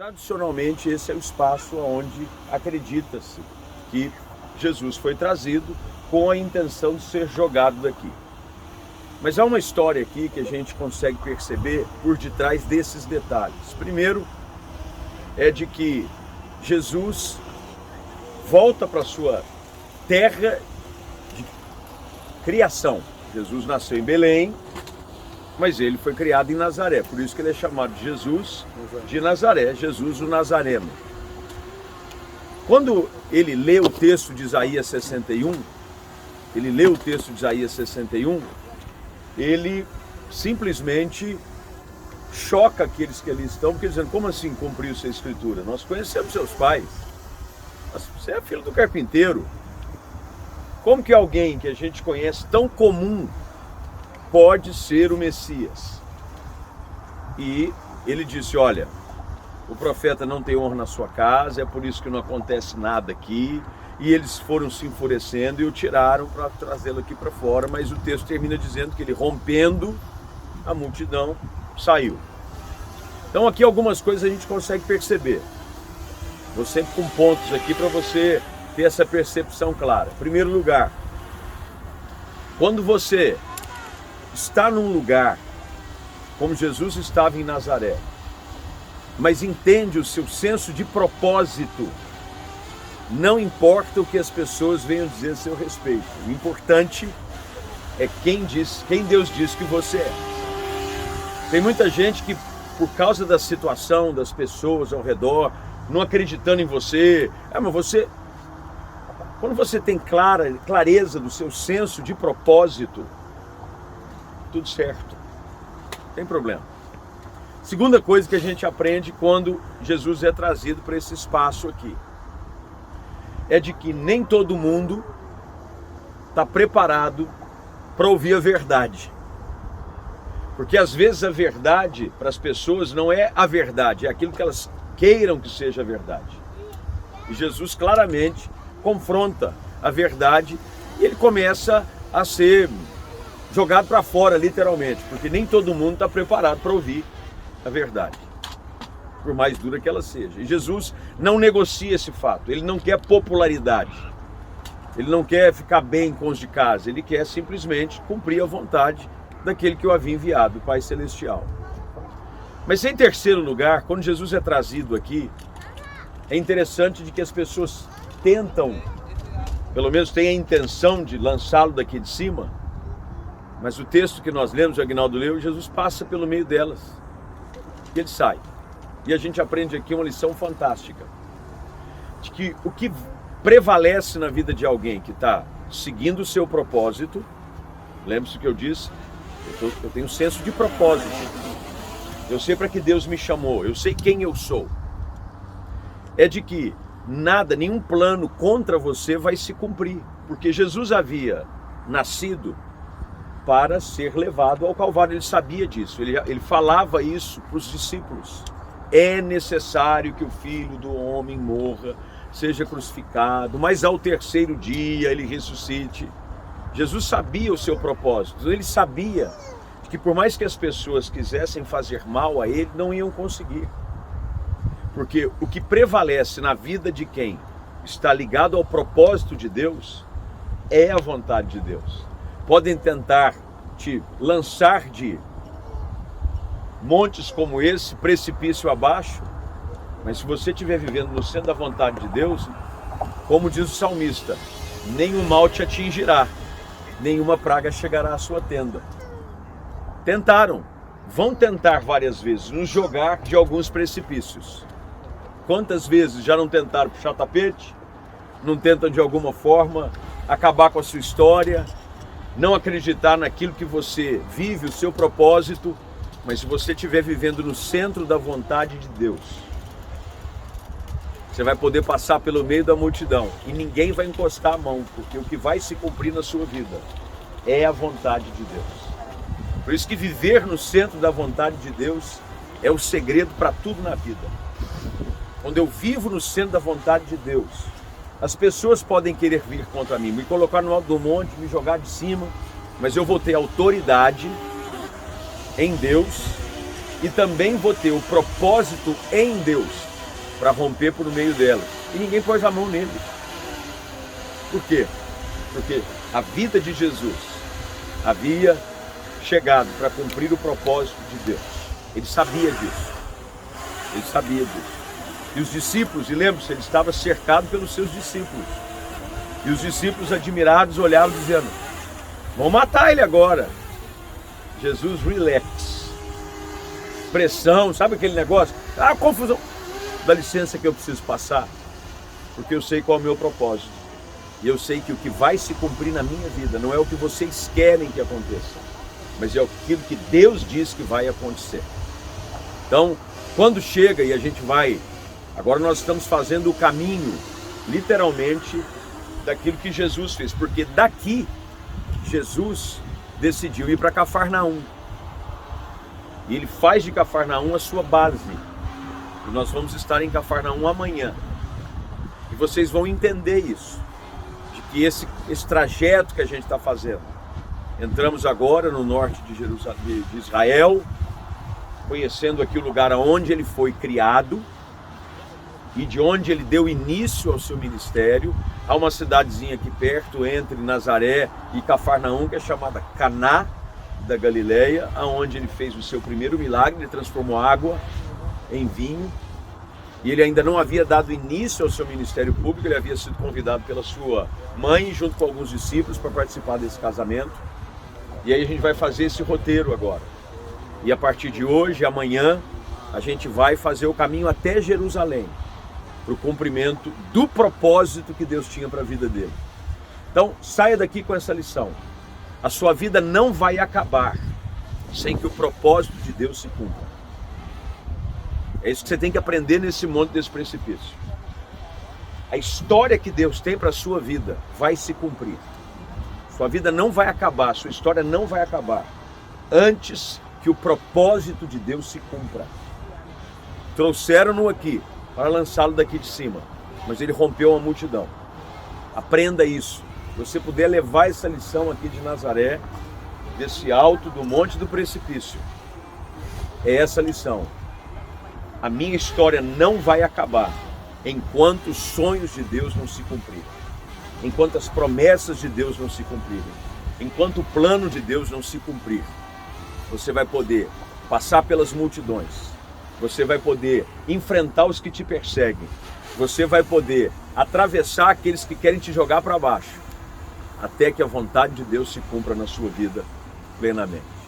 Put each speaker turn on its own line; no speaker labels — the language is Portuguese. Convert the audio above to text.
Tradicionalmente, esse é o espaço onde acredita-se que Jesus foi trazido com a intenção de ser jogado daqui. Mas há uma história aqui que a gente consegue perceber por detrás desses detalhes. Primeiro, é de que Jesus volta para a sua terra de criação. Jesus nasceu em Belém, mas ele foi criado em Nazaré, por isso que ele é chamado de Jesus de Nazaré, Jesus o Nazareno. Quando ele lê o texto de Isaías 61, ele simplesmente choca aqueles que ali estão, porque dizendo, como assim cumpriu-se a escritura? Nós conhecemos seus pais, você é filho do carpinteiro. Como que alguém que a gente conhece tão comum pode ser o Messias? E ele disse, olha, o profeta não tem honra na sua casa, é por isso que não acontece nada aqui. E eles foram se enfurecendo e o tiraram para trazê-lo aqui para fora, mas o texto termina dizendo que ele, rompendo a multidão, saiu. Então aqui algumas coisas a gente consegue perceber. Vou sempre com pontos aqui para você ter essa percepção clara. Em primeiro lugar, quando você está num lugar como Jesus estava em Nazaré, mas entende o seu senso de propósito, não importa o que as pessoas venham dizer a seu respeito. O importante é quem Deus diz que você é. Tem muita gente que, por causa da situação das pessoas ao redor, não acreditando em você, mas você, quando você tem clareza do seu senso de propósito, tudo certo, não tem problema. Segunda coisa que a gente aprende quando Jesus é trazido para esse espaço aqui, é de que nem todo mundo está preparado para ouvir a verdade. Porque às vezes a verdade para as pessoas não é a verdade, é aquilo que elas queiram que seja a verdade. E Jesus claramente confronta a verdade e ele começa a ser jogado para fora, literalmente, porque nem todo mundo está preparado para ouvir a verdade, por mais dura que ela seja. E Jesus não negocia esse fato, ele não quer popularidade, ele não quer ficar bem com os de casa, ele quer simplesmente cumprir a vontade daquele que o havia enviado, o Pai Celestial. Mas em terceiro lugar, quando Jesus é trazido aqui, é interessante de que as pessoas tentam, pelo menos têm a intenção de lançá-lo daqui de cima, mas o texto que nós lemos, o Aguinaldo leu, Jesus passa pelo meio delas, e ele sai. E a gente aprende aqui uma lição fantástica, de que o que prevalece na vida de alguém que está seguindo o seu propósito, lembre-se que eu disse, eu tenho um senso de propósito, eu sei para que Deus me chamou, eu sei quem eu sou, é de que nada, nenhum plano contra você vai se cumprir, porque Jesus havia nascido para ser levado ao Calvário, ele sabia disso, ele falava isso para os discípulos. É necessário que o Filho do Homem morra, seja crucificado, mas ao terceiro dia ele ressuscite. Jesus sabia o seu propósito, ele sabia que por mais que as pessoas quisessem fazer mal a ele, não iam conseguir. Porque o que prevalece na vida de quem está ligado ao propósito de Deus é a vontade de Deus. Podem tentar te lançar de montes como esse, precipício abaixo, mas se você estiver vivendo no centro da vontade de Deus, como diz o salmista, nenhum mal te atingirá, nenhuma praga chegará à sua tenda. Tentaram, vão tentar várias vezes nos jogar de alguns precipícios. Quantas vezes já não tentaram puxar tapete? Não tentam de alguma forma acabar com a sua história, não acreditar naquilo que você vive, o seu propósito. Mas se você estiver vivendo no centro da vontade de Deus, você vai poder passar pelo meio da multidão e ninguém vai encostar a mão, porque o que vai se cumprir na sua vida é a vontade de Deus. Por isso que viver no centro da vontade de Deus é o segredo para tudo na vida. Quando eu vivo no centro da vontade de Deus, as pessoas podem querer vir contra mim, me colocar no alto do monte, me jogar de cima, mas eu vou ter autoridade em Deus e também vou ter o propósito em Deus para romper por meio delas. E ninguém pôs a mão nele. Por quê? Porque a vida de Jesus havia chegado para cumprir o propósito de Deus. Ele sabia disso. Ele sabia disso. E os discípulos, e lembre-se, ele estava cercado pelos seus discípulos. E os discípulos admirados olhavam dizendo: vão matar ele agora. Jesus, relax. Pressão, sabe aquele negócio? Ah, confusão. Dá licença que eu preciso passar, porque eu sei qual é o meu propósito. E eu sei que o que vai se cumprir na minha vida não é o que vocês querem que aconteça, mas é aquilo que Deus diz que vai acontecer. Então, quando chega e a gente vai, agora nós estamos fazendo o caminho, literalmente, daquilo que Jesus fez, porque daqui Jesus decidiu ir para Cafarnaum. E ele faz de Cafarnaum a sua base. E nós vamos estar em Cafarnaum amanhã. E vocês vão entender isso. De que esse trajeto que a gente está fazendo. Entramos agora no norte de Jerusalém, de Israel, conhecendo aqui o lugar onde ele foi criado e de onde ele deu início ao seu ministério. Há uma cidadezinha aqui perto, entre Nazaré e Cafarnaum, que é chamada Caná da Galileia, aonde ele fez o seu primeiro milagre. Ele transformou água em vinho. E ele ainda não havia dado início ao seu ministério público. Ele havia sido convidado pela sua mãe, junto com alguns discípulos, para participar desse casamento. E aí a gente vai fazer esse roteiro agora. E a partir de hoje, amanhã, a gente vai fazer o caminho até Jerusalém, para o cumprimento do propósito que Deus tinha para a vida dele. Então, saia daqui com essa lição. A sua vida não vai acabar sem que o propósito de Deus se cumpra. É isso que você tem que aprender nesse monte, desse precipício. A história que Deus tem para a sua vida vai se cumprir. Sua vida não vai acabar, sua história não vai acabar antes que o propósito de Deus se cumpra. Trouxeram-no aqui para lançá-lo daqui de cima, mas ele rompeu a multidão. Aprenda isso. Se você puder levar essa lição aqui de Nazaré, desse alto do monte do precipício, é essa lição. A minha história não vai acabar enquanto os sonhos de Deus não se cumprirem, enquanto as promessas de Deus não se cumprirem, enquanto o plano de Deus não se cumprir. Você vai poder passar pelas multidões, você vai poder enfrentar os que te perseguem, você vai poder atravessar aqueles que querem te jogar para baixo, até que a vontade de Deus se cumpra na sua vida plenamente.